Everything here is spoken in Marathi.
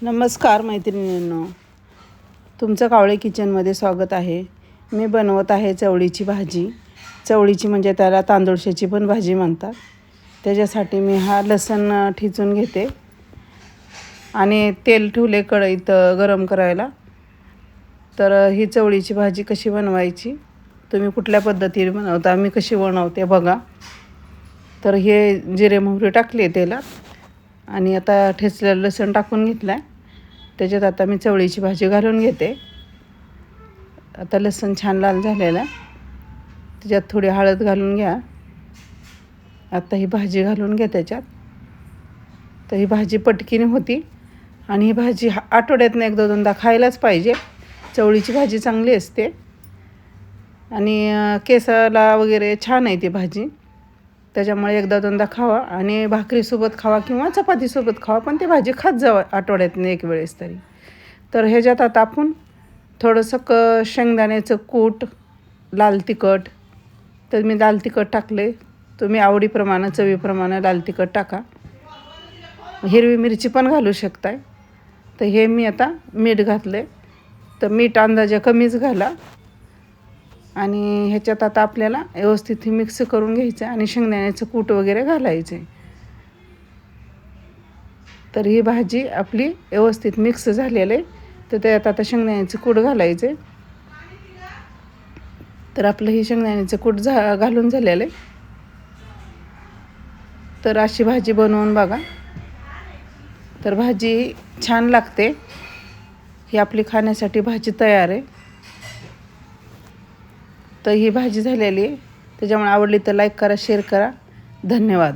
नमस्कार मैत्रिणींनो, तुमचं कावळे किचनमध्ये स्वागत आहे. मी बनवत आहे चवळीची भाजी. चवळीची म्हणजे त्याला तांदूळशाची पण भाजी म्हणतात. त्याच्यासाठी मी हा लसूण ठेचून घेते आणि तेल ठेवले कढईत गरम करायला. तर ही चवळीची भाजी कशी बनवायची, तुम्ही कुठल्या पद्धतीने बनवता, मी कशी बनवते बघा. तर हे जिरे मोहरी टाकले तेलात आणि आता ठेचलेलं लसूण टाकून घेतला आहे. त्याच्यात आता मी चवळीची भाजी घालून घेते. आता लसूण छान लाल झालेला आहे. त्याच्यात थोडी हळद घालून घ्या. आता ही भाजी घालून घ्या त्याच्यात. तर ही भाजी पटकीने होती आणि ही भाजी आठवड्यातनं एकदा दोनदा खायलाच पाहिजे. चवळीची भाजी चांगली असते आणि केसाला वगैरे छान आहे ती भाजी. त्याच्यामुळे एकदा दोनदा खावा आणि भाकरीसोबत खावा किंवा चपातीसोबत खावा, पण ती भाजी खात जावा आठवड्यातनं एक वेळेस तरी. तर ह्याच्यात आता आपण थोडंसं शेंगदाण्याचं कूट, लाल तिखट, तर मी लाल तिखट टाकले. तुम्ही आवडीप्रमाणे चवीप्रमाणे लाल तिखट टाका. हिरवी मिरची पण घालू शकताय. तर हे मी आता मीठ घातले. तर मीठ अंदाजे कमीच घाला आणि ह्याच्यात आता आपल्याला व्यवस्थित हे मिक्स करून घ्यायचं आणि शेंगदाण्याचं कूट वगैरे घालायचे. तर ही भाजी आपली व्यवस्थित मिक्स झालेलं आहे. तर त्यात आता शेंगदाण्याचं कूट घालायचे. तर आपलं ही शेंगदाण्याचं कूट घालून झालेलं आहे. तर अशी भाजी बनवून बघा. तर भाजी छान लागते. ही आपली खाण्यासाठी भाजी तयार आहे. तर ही भाजी झालेली आहे. त्याच्यामुळे आवडली तर लाईक करा, शेअर करा. धन्यवाद.